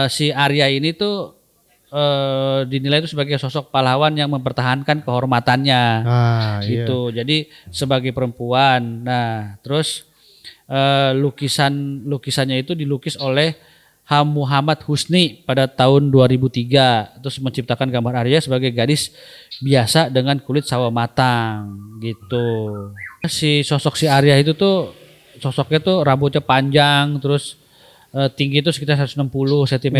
si Arya ini tuh dinilai itu sebagai sosok pahlawan yang mempertahankan kehormatannya. Gitu. Jadi sebagai perempuan. Nah, terus lukisannya itu dilukis oleh H. Muhammad Husni pada tahun 2003, terus menciptakan gambar Arya sebagai gadis biasa dengan kulit sawo matang gitu. Si sosok si Arya itu tuh sosoknya tuh rambutnya panjang, terus tinggi itu sekitar 160 cm,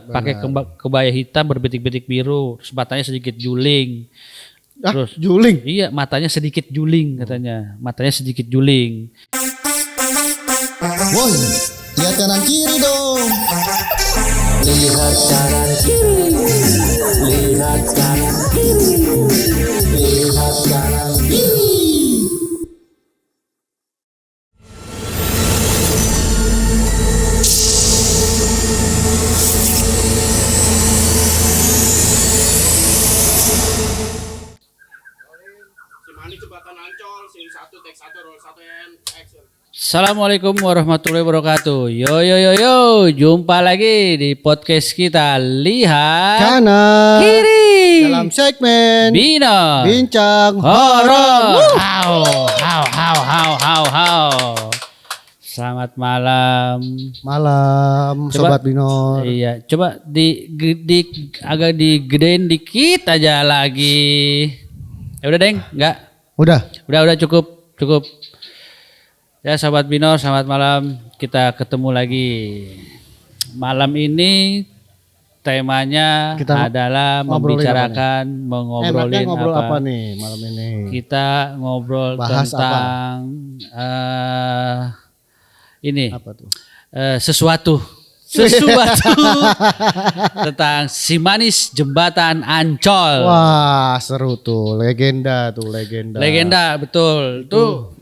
pakai kebaya hitam berbetik-betik biru, terus matanya sedikit juling. Terus juling? Iya, matanya sedikit juling katanya, matanya sedikit juling. Woi, lihat kanan kiri dong. Lihat kanan kiri. Lihat kanan kiri. Lihat kanan kiri. Assalamualaikum warahmatullahi wabarakatuh. Yo, jumpa lagi di podcast kita Lihat Kanan Kiri dalam segmen Bino Bincang Horor. How. Selamat malam. Sobat Binor. Iya, coba agak digedein dikit aja lagi. Ya udah, Deng, enggak? Udah cukup. Ya Sobat Binor, selamat malam. Kita ketemu lagi. Malam ini temanya adalah mengobrolin ngobrol apa nih malam ini? Kita ngobrol bahas tentang ini. Apa tuh? Sesuatu tentang si manis jembatan Ancol. Wah, seru tuh, legenda. Legenda, betul. Tuh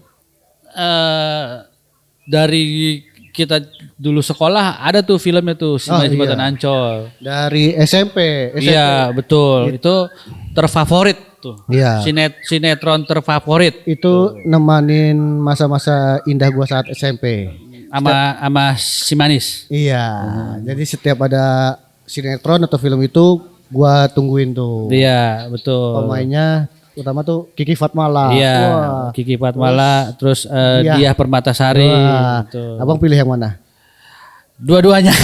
dari kita dulu sekolah ada tuh filmnya tuh si manis jembatan Ancol. Dari SMP. Iya, betul. Itu terfavorit tuh. Iya. Sinetron terfavorit. Itu nemanin masa-masa indah gua saat SMP. Sama si manis. Iya. Jadi setiap ada sinetron atau film itu gua tungguin tuh. Iya, betul. Pemainnya utama tuh Kiki Fatmala. Iya. Wah. Kiki Fatmala, terus Diah Permatasari. Gitu. Abang pilih yang mana? Dua-duanya.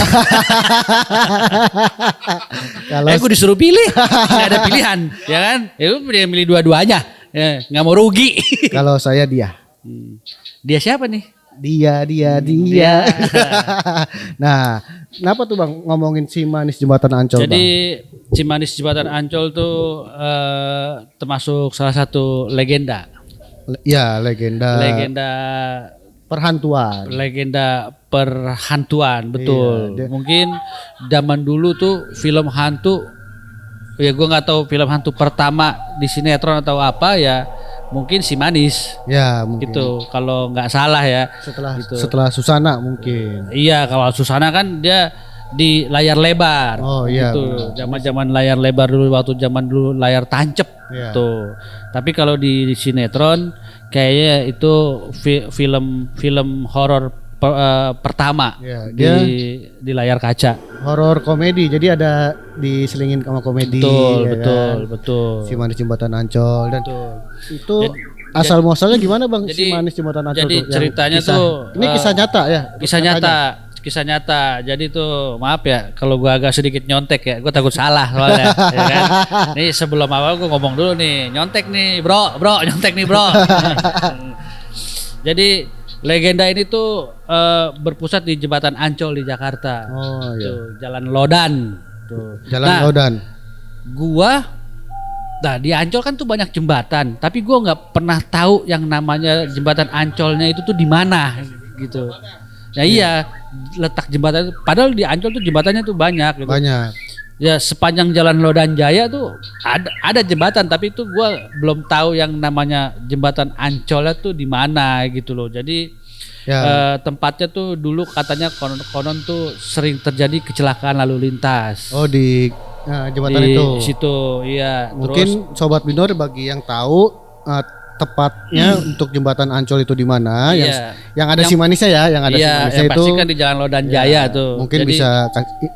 Kalau gue disuruh pilih, nggak ada pilihan, ya kan? Ya lu milih dua-duanya, ya, nggak mau rugi. Kalau saya Diah. Dia siapa nih? Dia. Nah, kenapa tuh Bang ngomongin si manis jembatan Ancol? Jadi si manis jembatan Ancol tuh termasuk salah satu legenda. Ya, legenda perhantuan. Legenda perhantuan, betul. Iya, mungkin zaman dulu tuh film hantu, ya gue nggak tahu film hantu pertama di sinetron atau apa ya. Mungkin si manis, ya mungkin. Gitu. Kalau nggak salah ya. Setelah Susana mungkin. Iya, kalau Susana kan dia di layar lebar. Oh iya. Gitu. Zaman layar lebar dulu, waktu zaman dulu layar tancep. Ya. Tuh. Tapi kalau di sinetron, kayaknya itu film horor pertama di layar kaca. Horor komedi, jadi ada diselingin sama komedi. Betul. Si manis jembatan Ancol dan itu asal muasalnya gimana Bang? Si manis jembatan Ancol. Jadi ceritanya tuh ini kisah nyata ya? Kisah nyata. Jadi tuh maaf ya kalau gua agak sedikit nyontek ya, gua takut salah soalnya. Ya kan? Nih sebelum awal gua ngomong dulu nih, nyontek nih bro, nyontek nih bro. Jadi legenda ini tuh berpusat di jembatan Ancol di Jakarta. Oh iya. Tuh, Jalan Lodan. Tuh. Lodan. Di Ancol kan tuh banyak jembatan, tapi gua nggak pernah tahu yang namanya jembatan Ancolnya itu tuh di mana gitu. Nah iya, letak jembatan, padahal di Ancol tuh jembatannya tuh banyak gitu. Banyak. Ya sepanjang Jalan Lodan Jaya tuh ada jembatan, tapi itu gua belum tahu yang namanya jembatan Ancolnya tuh di mana gitu loh. Jadi tempatnya tuh dulu katanya konon tuh sering terjadi kecelakaan lalu lintas. Oh di jembatan itu. Di situ, iya. Mungkin Terus, Sobat Binor bagi yang tahu tepatnya untuk jembatan Ancol itu di mana? Iya. Yang ada Yang- si manisnya ya, yang ada si Iya, manisnya yang itu. pasti kan di Jalan Lodan Jaya tuh. Mungkin Jadi- bisa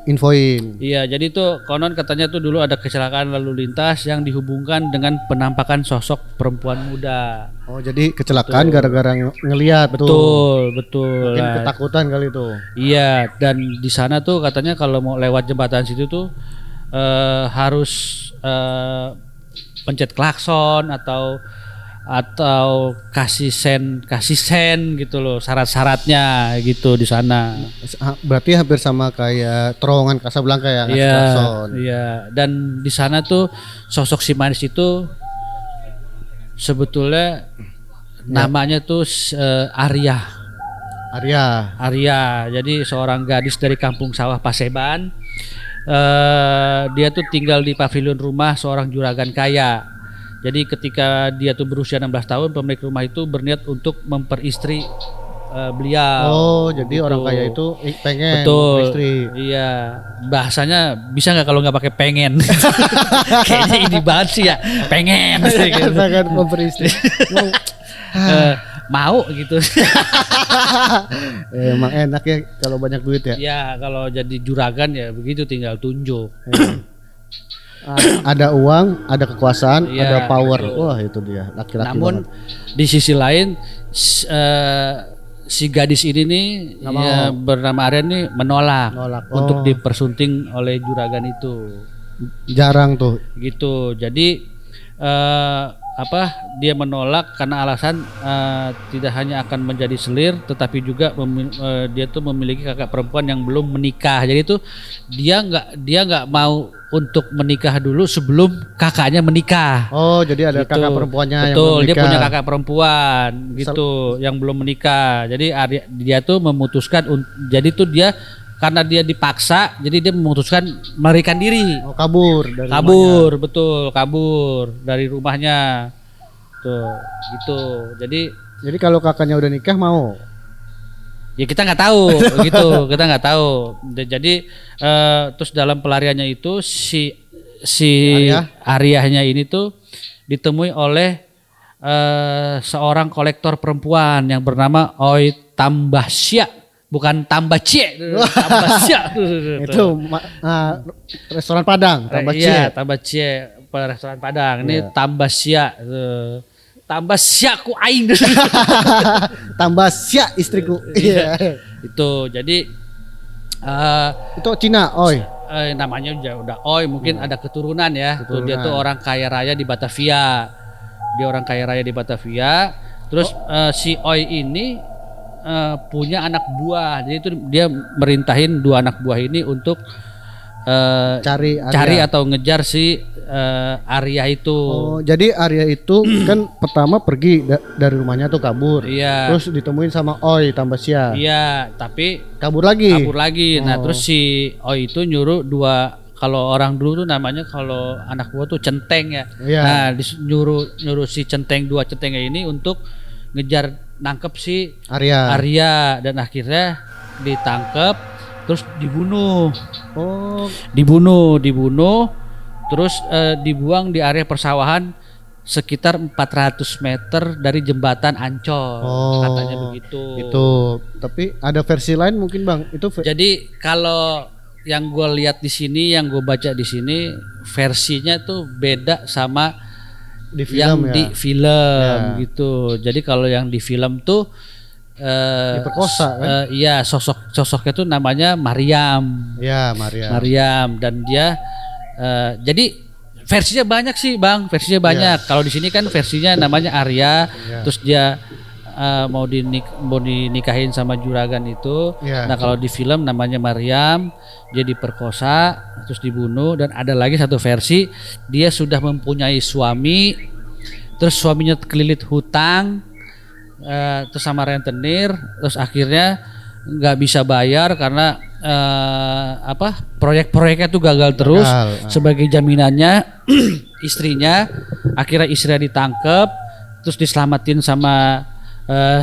infoin. Iya, jadi tuh konon katanya tuh dulu ada kecelakaan lalu lintas yang dihubungkan dengan penampakan sosok perempuan muda. Oh, jadi kecelakaan gara-gara ngelihat tuh. Betul, betul. Mungkin Nah, ketakutan kali tuh. iya, dan di sana tuh katanya kalau mau lewat jembatan situ tuh harus pencet klakson atau kasih sen gitu loh, syarat-syaratnya gitu di sana. Berarti hampir sama kayak terowongan Casablanca ya, ngasih Iya, klakson. iya. Dan di sana tuh sosok si manis itu sebetulnya namanya tuh Arya. Arya. Jadi seorang gadis dari kampung sawah Paseban. Dia tuh tinggal di pavilion rumah seorang juragan kaya. Jadi ketika dia tuh berusia 16 tahun, pemilik rumah itu berniat untuk memperistri beliau. Oh, jadi Gitu. orang kaya itu pengen Betul. istri. Iya. Bahasanya bisa nggak kalau nggak pakai pengen? Kayaknya ini banget sih ya. Pengen. Gitu. Katakan memperistri. Mau gitu. Emang enak ya kalau banyak duit ya. Ya kalau jadi juragan ya begitu, tinggal tunjuk. Ada uang, ada kekuasaan, Iya, ada power. betul. Wah, itu dia laki-laki Namun banget. di sisi lain si gadis ini nih Nggak ya, bernama Arya nih menolak Nolak. untuk Oh. dipersunting oleh juragan itu. Jarang tuh. Gitu. Jadi dia menolak karena alasan tidak hanya akan menjadi selir tetapi juga dia tuh memiliki kakak perempuan yang belum menikah. Jadi tuh dia nggak mau untuk menikah dulu sebelum kakaknya menikah. Oh, jadi ada Gitu. kakak perempuannya yang Betul, belum dia nikah. punya kakak perempuan gitu yang belum menikah. Jadi dia tuh memutuskan jadi tuh dia karena dia dipaksa, jadi dia memutuskan melarikan diri. Oh, kabur dari rumahnya. Kabur, betul, kabur dari rumahnya. Tuh, gitu. Jadi kalau kakaknya udah nikah mau. ya kita nggak tahu gitu, kita nggak tahu. Jadi terus dalam pelariannya itu si Aryanya ini tuh ditemui oleh seorang kolektor perempuan yang bernama Oi Tambasya, bukan Tambacie, Tambasya. Itu restoran Padang, Iya, Tambacie. Tambacie, restoran Padang. Ini Tambasya. Tambasya ku aing. Tambasya istriku. Iya. Itu jadi Itu Cina, oi. namanya udah Oi, mungkin ada keturunan ya. Tuh, dia tuh orang kaya raya di Batavia. Dia orang kaya raya di Batavia. Terus si Oi ini punya anak buah. Jadi itu dia merintahin 2 anak buah ini untuk Cari cari Arya. atau ngejar si Arya itu. Oh, jadi Arya itu kan pertama pergi dari rumahnya tuh kabur. Iya. Terus ditemuin sama Oi Tambasya. Iya, tapi Kabur lagi. kabur lagi. Nah, Oh. terus si Oi itu nyuruh 2, kalau orang dulu tuh namanya kalau anak buah tuh centeng ya. Iya. Nah, nyuruh si dua centengnya ini untuk ngejar nangkep si Arya. Arya, dan akhirnya ditangkep terus dibunuh. Oh, Dibunuh terus dibuang di area persawahan sekitar 400 meter dari jembatan Ancol. Oh, Katanya begitu. itu. Tapi ada versi lain mungkin, Bang. Itu Jadi kalau yang gue lihat di sini, yang gue baca di sini, versinya tuh beda sama di yang film ya. di film Ya. gitu. Jadi kalau yang di film tuh Diperkosa, kan? Iya, sosoknya tuh namanya Maryam. Ya, Maria. Maryam, dan dia jadi versinya banyak sih, Bang. Versinya banyak. Kalau di sini kan versinya namanya Arya, terus dia mau dinikahin sama juragan itu. Iya. Nah, kalau di film namanya Maryam, dia diperkosa terus dibunuh, dan ada lagi satu versi dia sudah mempunyai suami, terus suaminya kelilit hutang, terus sama rentenir, terus akhirnya nggak bisa bayar karena proyek-proyeknya tuh gagal terus. Sebagai jaminannya istrinya, akhirnya istrinya ditangkap terus diselamatin sama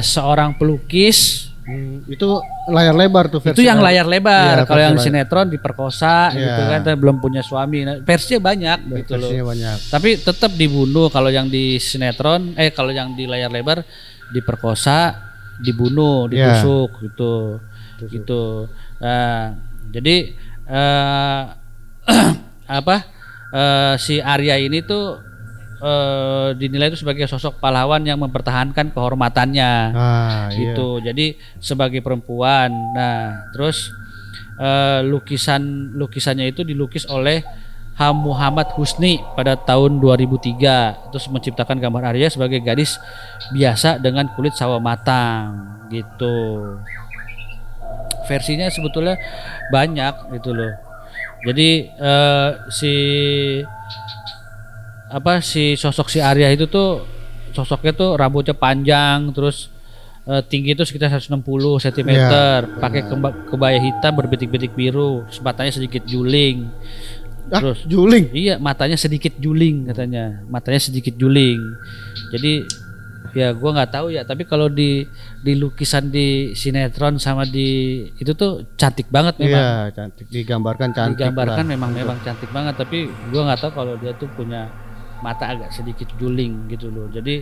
seorang pelukis Itu layar lebar tuh versi. Itu yang layar lebar. Iya, Kalau yang versi sinetron diperkosa Iya. gitu kan, belum punya suami. Nah, versinya banyak gitu loh. versinya banyak. Tapi tetap dibunuh kalau yang di sinetron, kalau yang di layar lebar diperkosa, dibunuh, Iya. ditusuk gitu. Gitu. Nah, jadi si Arya ini tuh dinilai itu sebagai sosok pahlawan yang mempertahankan kehormatannya. Iya. Gitu. Jadi sebagai perempuan. Nah, terus lukisannya itu dilukis oleh H. Muhammad Husni pada tahun 2003. Terus menciptakan gambar Arya sebagai gadis biasa dengan kulit sawo matang gitu. Versinya sebetulnya banyak gitu loh. Jadi si sosok si Arya itu tuh sosoknya tuh rambutnya panjang, terus tinggi itu sekitar 160 cm, pakai kebaya hitam berbitik-bitik biru, matanya sedikit juling. Terus Juling. iya, matanya sedikit juling katanya. Matanya sedikit juling. Jadi ya gua nggak tahu ya, tapi kalau di lukisan di sinetron sama di itu tuh cantik banget memang. Iya, cantik, digambarkan cantik. Digambarkan lah. memang cantik banget, tapi gua nggak tahu kalau dia tuh punya mata agak sedikit juling gitu loh. Jadi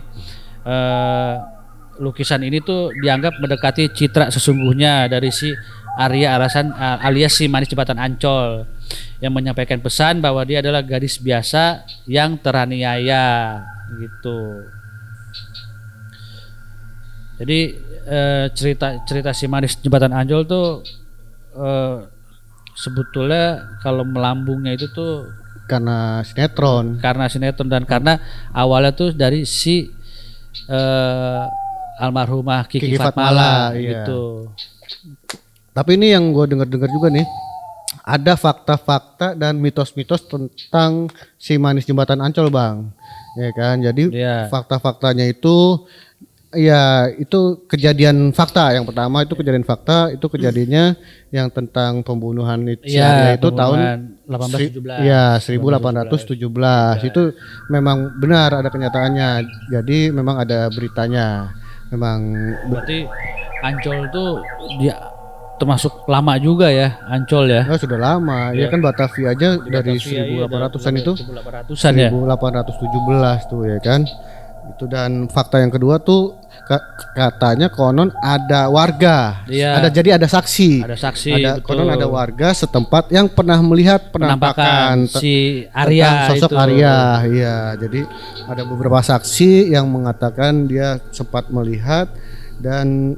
lukisan ini tuh dianggap mendekati citra sesungguhnya dari si Arya alias si manis jembatan Ancol, yang menyampaikan pesan bahwa dia adalah gadis biasa yang teraniaya gitu. Jadi cerita si manis jembatan Ancol tuh sebetulnya kalau melambungnya itu tuh Karena sinetron. dan karena awalnya tuh dari si almarhumah Kiki Fatmala iya. gitu. Tapi ini yang gue dengar juga nih, ada fakta-fakta dan mitos-mitos tentang si manis jembatan Ancol, Bang. Ya kan, jadi Iya. fakta-faktanya itu, ya itu kejadian fakta. Yang pertama itu kejadian fakta, itu kejadiannya yang tentang pembunuhan si Arya itu tahun 1817. Iya, 1817. Itu memang benar ada kenyataannya. Jadi memang ada beritanya. Memang Berarti Ancol tuh dia termasuk lama juga ya, Ancol ya. sudah lama. Ya kan Batavia aja dari 1800-an itu. 1800-an ya. 1817 tuh ya kan. Itu, dan fakta yang kedua tuh katanya konon ada warga. Iya. Ada saksi. Ada saksi, betul. Konon ada warga setempat yang pernah melihat penampakan si Arya tentang sosok itu. Arya. Iya, jadi ada beberapa saksi yang mengatakan dia sempat melihat dan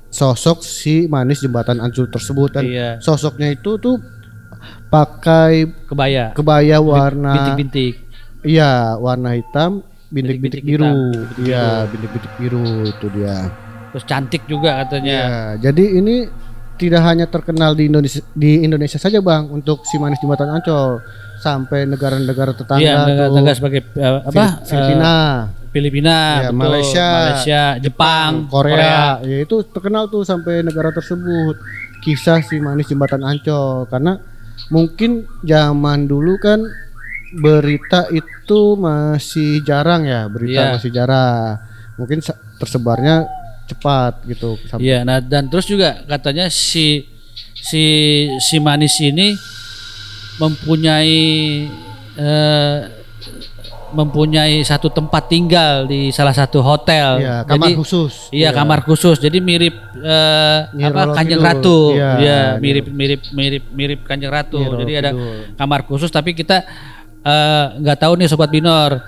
sosok si manis jembatan Ancol tersebut, dan Iya. sosoknya itu tuh pakai Kebaya warna bintik-bintik. iya, warna hitam bintik-bintik biru. hitam, Iya, bintik-bintik biru itu dia. Terus cantik juga katanya. Ya, jadi ini tidak hanya terkenal di Indonesia saja, Bang, untuk si manis jembatan Ancol, sampai negara-negara tetangga Iya, tuh, negara sebagai Filipina, ya, betul. Malaysia, Jepang, Korea. Ya, itu terkenal tuh sampai negara tersebut. Kisah si manis jembatan Ancol, karena mungkin zaman dulu kan berita itu masih jarang ya, Iya. masih jarang. Mungkin tersebarnya cepat gitu. Iya, nah dan terus juga katanya si manis ini mempunyai satu tempat tinggal di salah satu hotel. Iya, kamar Jadi, khusus. Iya, kamar khusus. Jadi mirip Kanjeng Kidul. Ratu. Iya, Iya, mirip Kanjeng Ratu. Nyi Roro Jadi ada Kidul. kamar khusus, tapi kita nggak tahu nih Sobat Binor,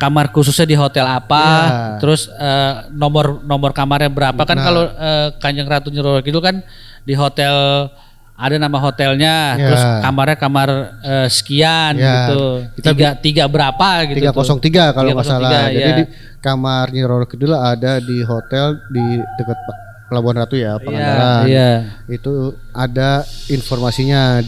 kamar khususnya di hotel apa, Iya. terus nomor kamarnya berapa. Kan kalau Kanjeng Ratu Nyi Roro Kidul kan di hotel ada nama hotelnya, Ya. terus kamarnya kamar sekian Ya. gitu. Tiga berapa gitu. 303 kalau nggak 303, salah. Jadi ya. di kamar Nyi Roro Kidul ada di hotel di dekat Pelabuhan Ratu ya, Pangandaran. Iya. Itu ada informasinya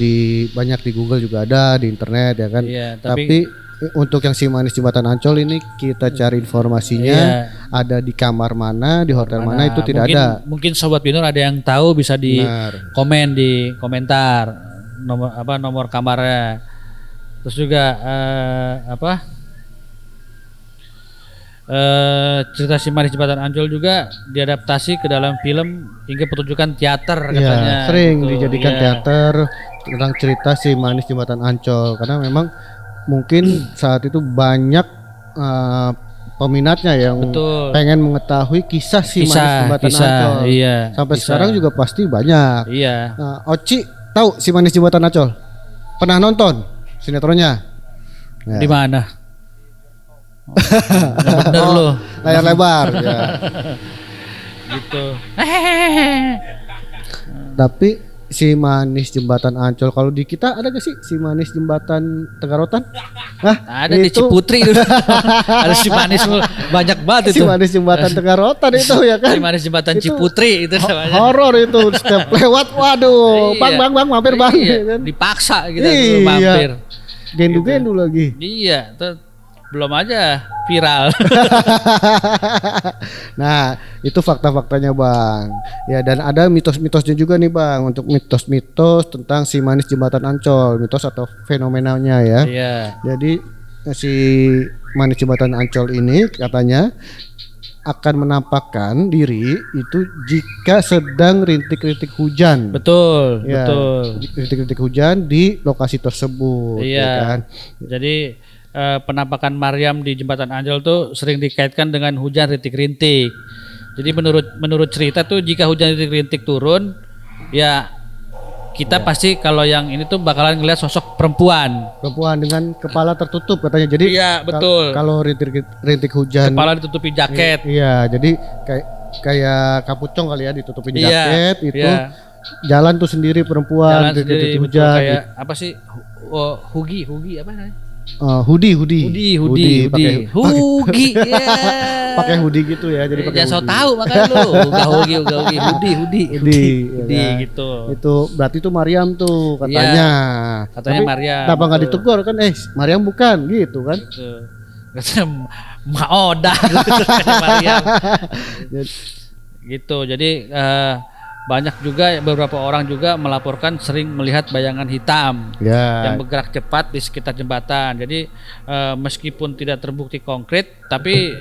banyak di Google juga ada, di internet ya kan. Iya, tapi untuk yang si manis jembatan Ancol ini kita cari informasinya, ada di kamar mana, di hotel mana itu tidak ada. Mungkin Sobat Binor ada yang tahu, bisa di Benar. komen di komentar nomor kamarnya. Terus juga cerita Si Manis Jembatan Ancol juga diadaptasi ke dalam film hingga pertunjukan teater Ya, katanya. sering gitu. dijadikan Iya. teater tentang cerita Si Manis Jembatan Ancol karena memang mungkin saat itu banyak peminatnya yang Betul. pengen mengetahui kisah Si Manis Jembatan Ancol. Iya. Sampai kisah. sekarang juga pasti banyak. Iya. Nah, Oci tahu Si Manis Jembatan Ancol? Pernah nonton sinetronnya? Ya. Di mana? Yang bener lu. Layar lebar. Ya. Gitu. Tapi Si Manis Jembatan Ancol kalau di kita ada gak sih Si Manis Jembatan Tegarotan? Hah? Ada di Ciputri dulu. Ada Si Manis banyak banget Si itu. Manis Jembatan Tegarotan itu ya kan? Si Manis Jembatan Itu Ciputri itu namanya. Horor itu setiap lewat, waduh, Iya. bang mampir bang, Iya, ya kan? dipaksa gitu Iya. mampir. Gendu-gendu lagi. Iya, tuh belum aja viral. Nah, itu fakta-faktanya bang. Ya dan ada mitos-mitosnya juga nih bang untuk mitos-mitos tentang Si Manis Jembatan Ancol, mitos atau fenomenanya ya. Iya. Jadi Si Manis Jembatan Ancol ini katanya akan menampakkan diri itu jika sedang rintik-rintik hujan. Betul, Ya, betul. rintik-rintik hujan di lokasi tersebut. Iya. Ya kan? Jadi penampakan Maryam di Jembatan Ancol tuh sering dikaitkan dengan hujan rintik-rintik. Jadi menurut cerita tuh jika hujan rintik-rintik turun, ya kita pasti kalau yang ini tuh bakalan ngeliat sosok perempuan. Perempuan dengan kepala tertutup katanya. Jadi Iya, betul. Kalau rintik hujan, Kepala ditutupi jaket. iya, jadi kayak kapucong kali ya ditutupin Iya, jaket itu. iya. Jalan tuh sendiri perempuan Jalan sendiri rintik betul, hujan. kayak apa sih? Hugi apa namanya? Hoodie. Hoodie. Pakai Hugi. Ya. pakai hoodie gitu ya. Jadi pakai Jangan so hoodie. tahu makanya lu. Uga Hugi. Hoodie. ya kan? Gitu. Itu berarti tuh Maryam tuh katanya. Katanya Tapi Maryam, Kenapa nggak betul. ditegur kan? Maryam bukan gitu kan? Gitu. Katanya Maoda katanya Maryam. Gitu. Jadi banyak juga beberapa orang juga melaporkan sering melihat bayangan hitam Ya. yang bergerak cepat di sekitar jembatan. Jadi meskipun tidak terbukti konkret, tapi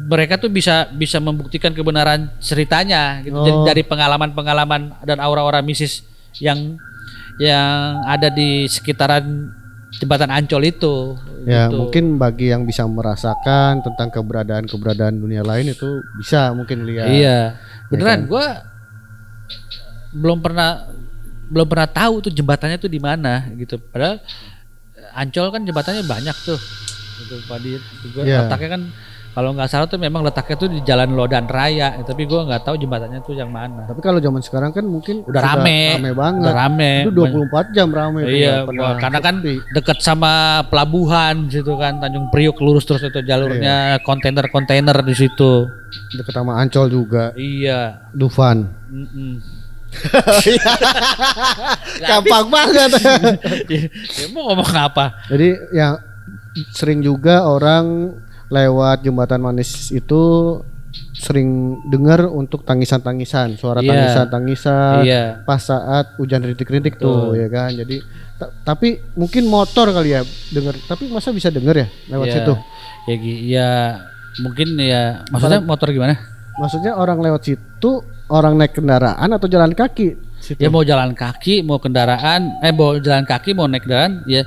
mereka tuh bisa membuktikan kebenaran ceritanya gitu. Jadi dari pengalaman-pengalaman dan aura-aura mistis yang ada di sekitaran jembatan Ancol itu. Ya gitu. mungkin bagi yang bisa merasakan tentang keberadaan dunia lain itu bisa mungkin lihat. Iya, beneran. kan? Gua belum pernah tahu tuh jembatannya tuh di mana gitu. Padahal Ancol kan jembatannya banyak tuh. Gitu, Padi. Gua Iya. letaknya kan kalau nggak salah tuh memang letaknya tuh di Jalan Lodan Raya. Tapi gua nggak tahu jembatannya tuh yang mana. Tapi kalau zaman sekarang kan mungkin Udah sudah rame banget. Udah rame. Itu 24 jam rame itu Iya, nggak pernah karena kan sepi. dekat sama pelabuhan situ kan Tanjung Priok lurus terus itu jalurnya kontainer di situ. Dekat sama Ancol juga. Iya. Dufan. Mm-mm. Gampang banget. Ya, mau ngomong apa? Jadi yang sering juga orang lewat jembatan Manis itu sering dengar untuk tangisan-tangisan, suara Iya. tangisan-tangisan Iya. pas saat hujan rintik-rintik tuh Betul. ya kan. Jadi tapi mungkin motor kali ya denger, tapi masa bisa denger ya lewat Iya. situ? Ya mungkin ya maksudnya motor gimana? Maksudnya orang lewat situ orang naik kendaraan atau jalan kaki situ? Ya mau jalan kaki, mau kendaraan, mau jalan kaki, mau naik kendaraan, ya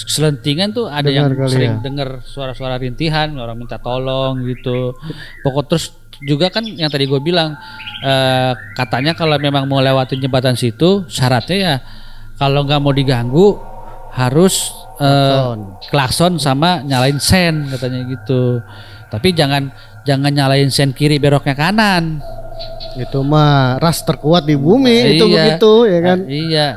selentingan tuh ada Dengar yang kali sering ya. dengar suara-suara rintihan, orang minta tolong gitu. Pokok terus juga kan yang tadi gue bilang katanya kalau memang mau lewatin jembatan situ syaratnya ya kalau nggak mau diganggu harus klakson sama nyalain sen katanya gitu. Tapi jangan nyalain sen kiri beroknya kanan. Itu mah ras terkuat di bumi itu Iya. begitu ya kan. Iya,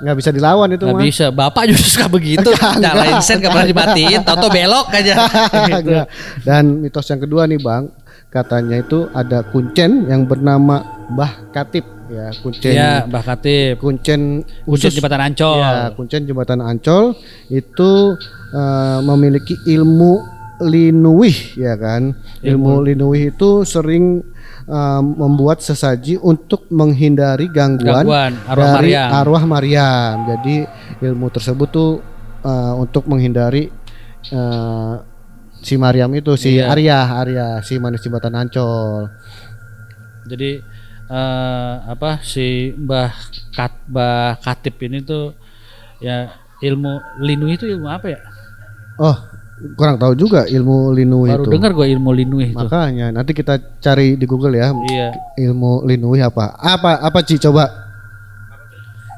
Nggak bisa dilawan itu nggak mah. bisa. Bapak justru suka begitu. Nyalain sen nggak pernah dimatiin, tau belok aja. Gitu. Enggak. Dan mitos yang kedua nih Bang, katanya itu ada kuncen yang bernama Mbah Katip ya, kuncen. Iya, Mbah Katip. Kuncen Kuncen Jembatan Ancol. Ya, kuncen Jembatan Ancol itu memiliki ilmu linuwih ya kan. Ilmu linuwih itu sering membuat sesaji untuk menghindari gangguan arwah dari Maryam. arwah Maryam. Jadi ilmu tersebut tuh untuk menghindari si Mariam itu si Iya. Arya si manis jembatan Ancol. Jadi si Mbah Katib ini tuh ya ilmu linui itu ilmu apa ya? Oh, kurang tahu juga ilmu linui Baru itu. dengar gua ilmu linui itu. Makanya nanti kita cari di Google ya. Iya. Ilmu linui apa? Apa Ci coba?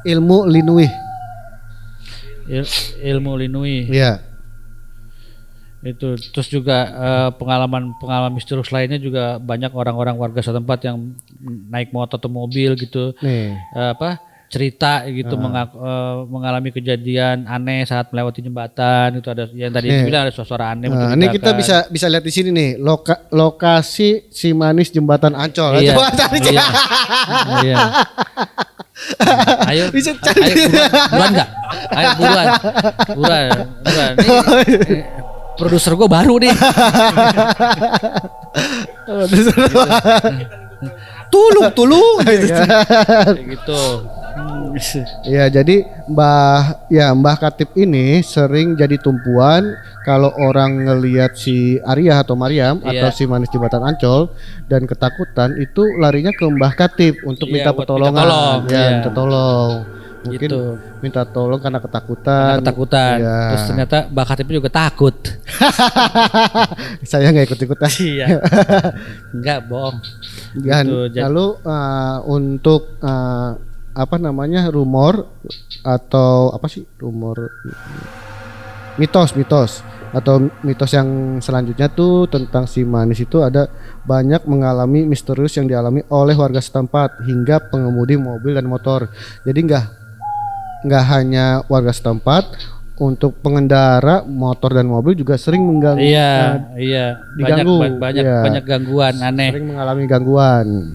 Ilmu linui. Ilmu linui. Iya. Itu terus juga pengalaman misterius lainnya juga banyak orang-orang warga setempat yang naik motor atau mobil gitu Nih. cerita gitu mengalami kejadian aneh saat melewati jembatan. Itu ada yang tadi bilang ada suara aneh Nah, ini kita bisa lihat di sini nih lokasi si manis jembatan Ancol. Iya, Coba cari. iya. Iya. Ayo, Bisa cari. ayo buruan nggak? Ayo buruan. Nih, produser gue baru nih. Tulung. Kayak gitu. Ya jadi Mbah Katib ini sering jadi tumpuan kalau orang ngelihat si Arya atau Mariam Iya. atau si manis jembatan Ancol dan ketakutan itu larinya ke Mbah Katib untuk Iya, minta buat pertolongan. minta tolong, Ya, iya. minta tolong. Mungkin Gitu. minta tolong karena ketakutan. Ketakutan. Iya. Terus ternyata Mbak Katib juga takut. Saya nggak ikut-ikutan. Iya. Enggak bohong. Dan Gitu, lalu untuk rumor atau apa sih mitos atau mitos yang selanjutnya tuh tentang si manis itu ada banyak mengalami misterius yang dialami oleh warga setempat hingga pengemudi mobil dan motor. Jadi nggak hanya warga setempat, untuk pengendara motor dan mobil juga sering mengganggu. Iya. diganggu. Banyak gangguan aneh. Sering mengalami gangguan.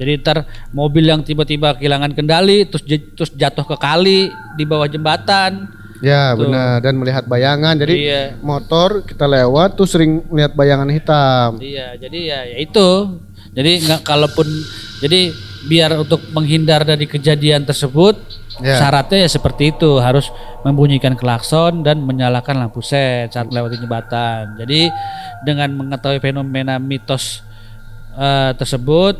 Jadi ntar mobil yang tiba-tiba kehilangan kendali terus jatuh ke kali di bawah jembatan. Ya Tuh. benar, dan melihat bayangan. Jadi Iya. motor kita lewat tuh sering melihat bayangan hitam. Iya, jadi ya itu. Jadi jadi biar untuk menghindar dari kejadian tersebut Ya. syaratnya ya seperti itu, harus membunyikan klakson dan menyalakan lampu set saat melewati jembatan. Jadi dengan mengetahui fenomena mitos tersebut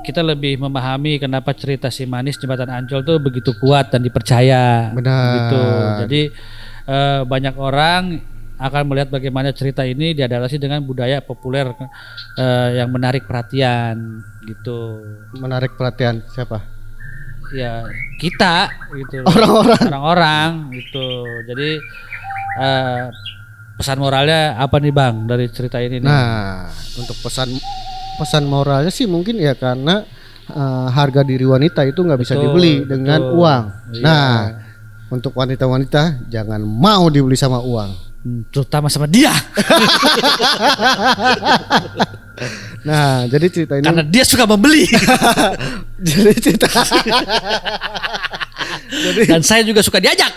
kita lebih memahami kenapa cerita si manis jembatan Ancol tuh begitu kuat dan dipercaya. Benar. Gitu. Jadi banyak orang akan melihat bagaimana cerita ini diadaptasi dengan budaya populer yang menarik perhatian gitu. Menarik perhatian siapa? Ya kita gitu. Orang-orang gitu. Jadi pesan moralnya apa nih Bang dari cerita ini nih? Nah, untuk pesan moralnya sih mungkin ya karena harga diri wanita itu nggak bisa Betul, dibeli dengan betul. uang. Iya. Nah, untuk wanita-wanita jangan mau dibeli sama uang. Terutama sama dia. Nah, jadi cerita ini Karena dia suka membeli. jadi cerita Dan saya juga suka diajak.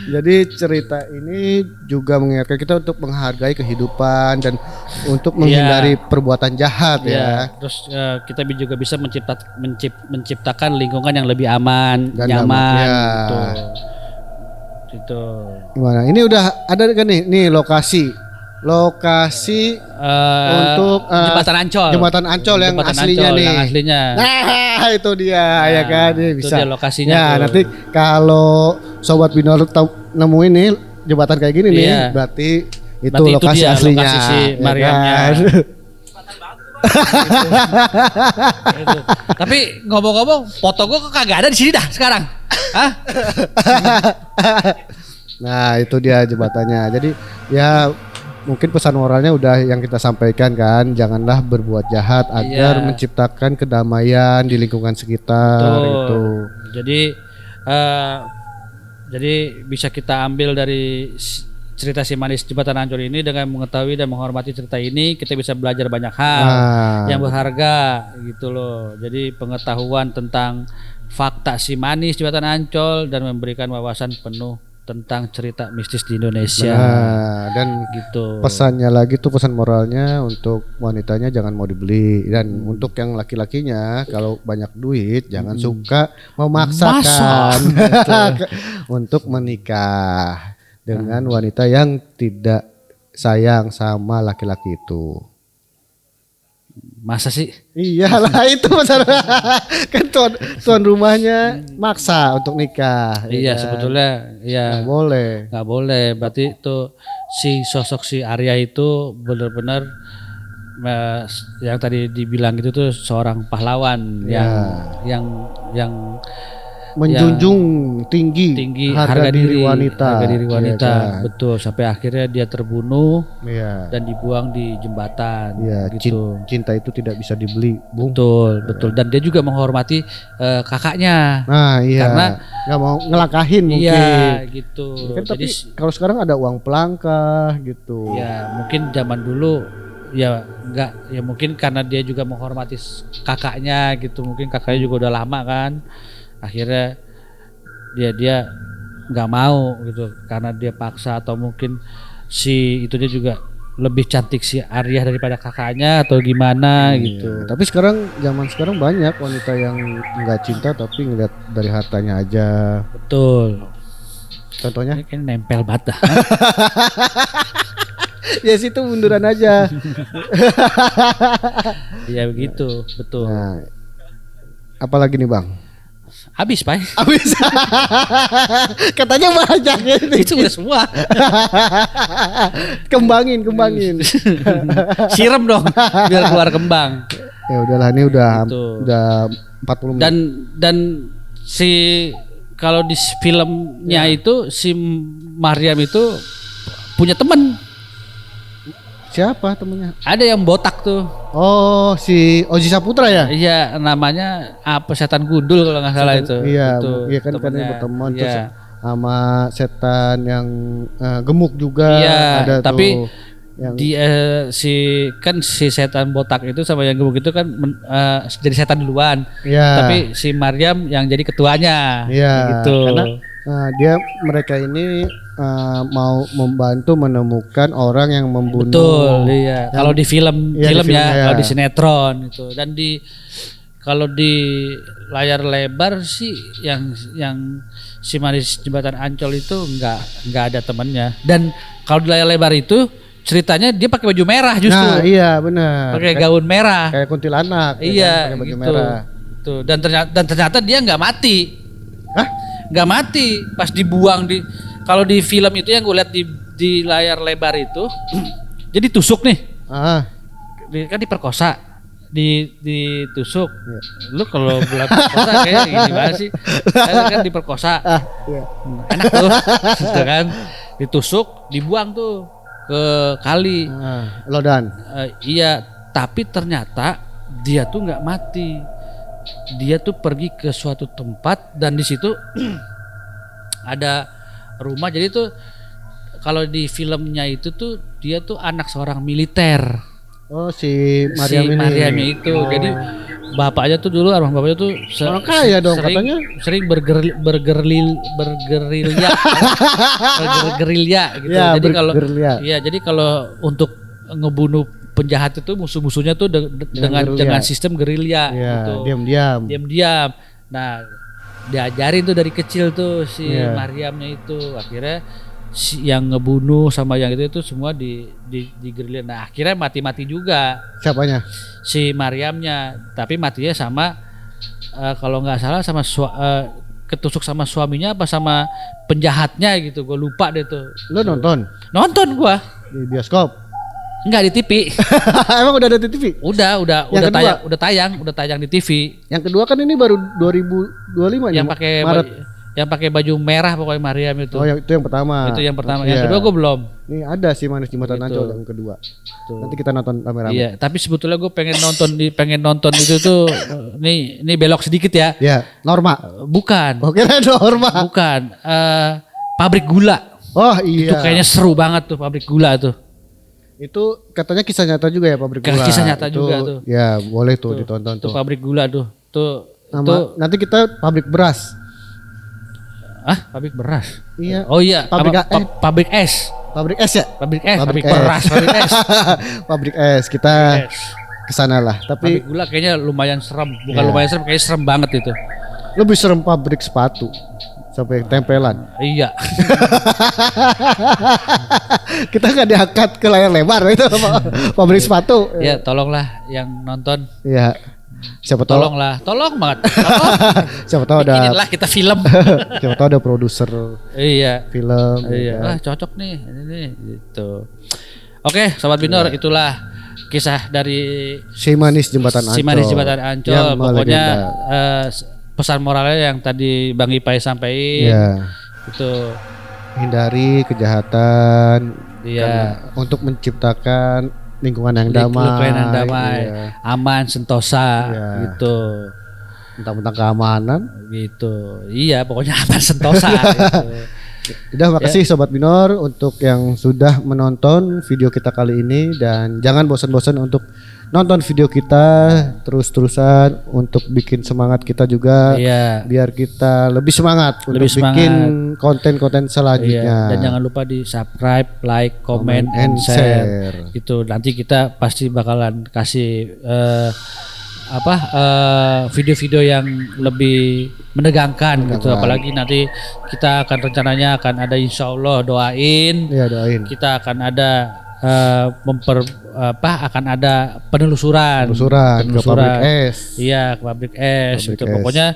Jadi cerita ini juga mengingatkan kita untuk menghargai kehidupan dan untuk menghindari perbuatan jahat ya. Terus kita juga bisa menciptakan lingkungan yang lebih aman, Dan nyaman ya. gitu. Gitu. Gimana? Ini udah ada kan nih lokasi untuk Jembatan Ancol. Jembatan Ancol yang Jembatan aslinya Ancol nih. yang aslinya. Nah, itu dia ya kan, ini itu bisa. dia lokasinya Ya, tuh. nanti kalau sobat binor nemuin nih jembatan kayak gini nih, Iya. berarti itu Berarti itu lokasi dia, aslinya. lokasi si ya Mariamnya. kan? Gitu. Tapi ngomong-ngomong, foto gue kok kagak ada di sini dah sekarang. Hah? Nah, itu dia jembatannya. Jadi ya mungkin pesan moralnya udah yang kita sampaikan kan, janganlah berbuat jahat agar Iya. menciptakan kedamaian di lingkungan sekitar Betul. itu. Jadi bisa kita ambil dari cerita si manis jembatan Ancol ini, dengan mengetahui dan menghormati cerita ini kita bisa belajar banyak hal yang berharga gitu loh. Jadi pengetahuan tentang fakta si manis jembatan Ancol dan memberikan wawasan penuh tentang cerita mistis di Indonesia. Nah, dan Gitu. pesannya lagi tuh, pesan moralnya untuk wanitanya jangan mau dibeli, dan untuk yang laki-lakinya kalau banyak duit jangan suka memaksakan untuk menikah dengan wanita yang tidak sayang sama laki-laki itu. Masa sih? Iyalah itu masalah. Kan tuan rumahnya maksa untuk nikah. Iya, kan? sebetulnya ya Nggak boleh. nggak boleh. Berarti itu si sosok si Arya itu benar-benar yang tadi dibilang gitu tuh seorang pahlawan yang Menjunjung tinggi, harga diri wanita. harga diri wanita, Iya kan? betul, sampai akhirnya dia terbunuh Iya. dan dibuang di jembatan Iya, gitu. cinta itu tidak bisa dibeli, Bung. Betul. Dan dia juga menghormati kakaknya. Nah, iya. Karena nggak mau ngelangkahin mungkin. Iya, gitu. Kan, tapi Jadi kalau sekarang ada uang pelangkah gitu. ya mungkin zaman dulu ya enggak, ya mungkin karena dia juga menghormati kakaknya gitu. Mungkin kakaknya juga udah lama kan. Akhirnya dia nggak mau gitu karena dia paksa, atau mungkin si itunya juga lebih cantik si Arya daripada kakaknya atau gimana gitu. Tapi zaman sekarang banyak wanita yang nggak cinta tapi ngeliat dari hartanya aja. Betul. Contohnya? Ini kan nempel banget dah. Ya situ munduran aja. Ya begitu, betul. Nah, apalagi nih Bang? Habis, Pak. Habis. Katanya banyak ya. Itu udah semua. Kembangin. Siram dong biar keluar kembang. Ya udahlah, ini udah Gitu. 40 menit. Dan si kalau di filmnya itu si Maryam itu punya teman. Siapa temennya? Ada yang botak tuh. Oh, si Oji Saputra ya? Iya, namanya apa, setan gundul kalau nggak salah itu. Iya, Itu iya kan temennya. berteman Iya. terus sama setan yang gemuk juga. Iya, ada tapi tuh yang si setan botak itu sama yang gemuk itu kan jadi setan duluan. iya. Tapi si Maryam yang jadi ketuanya. Iya, Gitu. karena mereka ini mau membantu menemukan orang yang membunuh. Betul, iya. Kalau di film Iya, di film ya, filmnya, kalau ya. di sinetron itu. Dan kalau di layar lebar sih yang si Manis Jembatan Ancol itu nggak ada temannya. Dan kalau di layar lebar itu ceritanya dia pakai baju merah justru. Nah, iya benar. Pakai gaun merah. Kayak kuntilanak. ya Iya, kan, pakai baju gitu. merah. Tuh, dan ternyata dia nggak mati. Hah? Nggak mati pas dibuang kalau di film itu yang gue lihat di layar lebar itu jadi tusuk nih, Ah, kan diperkosa, ditusuk. Iya. Lu kalau bilang perkosa kayak gimana sih? Kan diperkosa, iya. enak tuh, gitu kan? Ditusuk, dibuang tuh ke kali. Lodan. Iya, tapi ternyata dia tuh nggak mati. Dia tuh pergi ke suatu tempat dan di situ ada rumah. Jadi tuh kalau di filmnya itu tuh dia tuh anak seorang militer. Oh, si Maryam Si ini. Maryam itu. Jadi bapaknya tuh dulu, arwah bapaknya tuh Orang kaya dong, katanya. sering bergerilya gitu. Ya, Jadi kalau bergerilya. iya, jadi kalau untuk ngebunuh penjahat itu musuh-musuhnya tuh gerilya. dengan sistem gerilya Iya, gitu. Diam-diam. Nah, diajarin tuh dari kecil tuh si Iya. Maryamnya itu. Akhirnya si yang ngebunuh sama yang itu semua di gerilya. Nah, akhirnya mati-mati juga Siapanya? si Maryamnya, tapi matinya sama kalau nggak salah sama ketusuk sama suaminya apa sama penjahatnya gitu. Gue lupa deh tuh. Lo nonton Nonton gua. di bioskop? Enggak, di TV. Emang udah ada di TV? Udah Yang kedua? udah tayang di TV. Yang kedua kan ini baru 2025 Yang nih, pakai Maret. yang pakai baju merah pokoknya Maryam itu. Oh, itu yang pertama. Itu yang pertama. Iya. Yang kedua gue belum. Ini ada sih Manis Jembatan Gitu. Ancol yang kedua. Tuh. Nanti kita nonton rame-rame. Iya, tapi sebetulnya gue pengen nonton itu tuh. Nih belok sedikit ya. Ya, Norma. Bukan. Oke, Norma. Bukan. Pabrik gula. Oh iya. Itu kayaknya seru banget tuh pabrik gula tuh. Itu katanya kisah nyata juga ya pabrik gula. Kisah nyata Itu, juga tuh. Ya, boleh tuh ditonton Tuh tuh. pabrik gula tuh. Tuh Nanti kita pabrik beras. pabrik beras. Iya. Oh iya, Pabrik pabrik es. Pabrik es ya? Pabrik es, Pabrik pabrik es. beras, pabrik es. Pabrik es. Kita Es. kesana lah. Pabrik Tapi gula kayaknya lumayan serem. Bukan Iya. lumayan serem, kayaknya serem banget itu. lebih serem pabrik sepatu. sampai tempelan. Iya. Kita nggak diangkat ke layar lebar itu pabrik sepatu. Ya, tolonglah yang nonton. Iya. Siapa tahu Tolong banget. Tolong. siapa tahu ada Bikinilah kita film. siapa tahu ada produser Iya. film. Iya. gitu. Wah, cocok nih. Ini nih gitu. Oke, Sobat Binor, itulah kisah dari Si Manis Jembatan Ancol. Si Manis Jembatan Ancol. Yang Pokoknya melegenda. pesan moralnya yang tadi Bang Ipai sampaikan. Iya. Itu Hindari kejahatan. Iya. Karena untuk menciptakan lingkungan yang damai. lingkungan yang damai, Iya. aman, sentosa, Iya. gitu. Tentang keamanan. Gitu. Iya, pokoknya aman sentosa gitu. Udah, makasih Sobat Binor untuk yang sudah menonton video kita kali ini, dan jangan bosan-bosan untuk nonton video kita terus-terusan untuk bikin semangat kita juga. Iya. Biar kita lebih semangat Lebih untuk bikin konten-konten Iya. selanjutnya. Dan jangan lupa di subscribe, like, comment, Comment and and share. share. Itu nanti kita pasti bakalan kasih video-video yang lebih menegangkan gitu. Apalagi nanti kita akan rencananya akan ada, insya Allah doain. Iya, doain. Kita akan ada akan ada penelusuran Ke pabrik es. Iya, ke pabrik es. Pabrik Itu es. pokoknya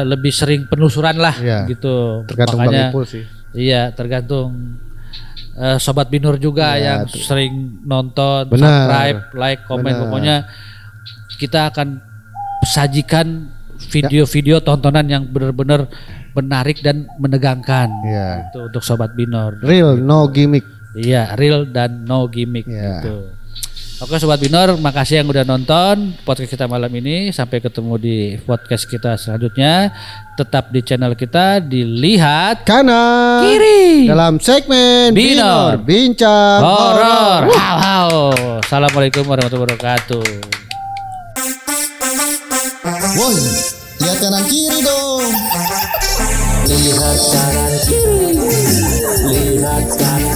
lebih sering penelusuran lah Iya. gitu. Tergantung Makanya, Bang Ipul sih. iya, tergantung Sobat Binur juga Iya, yang sering nonton, Benar. subscribe, like, komen. Benar. Pokoknya kita akan sajikan video-video tontonan yang benar-benar menarik dan menegangkan. Iya. Itu untuk Sobat Binor. Real, no gimmick. Iya, real dan no gimmick Iya. gitu. Oke Sobat Binor, makasih yang udah nonton podcast kita malam ini. Sampai ketemu di podcast kita selanjutnya. Tetap di channel kita, dilihat Kanan kiri dalam segmen Binor Bincang horor. Wow. Assalamualaikum warahmatullahi wabarakatuh. Woi, lihat kanan kiri dong. Lihat kanan kiri. Lihat kanan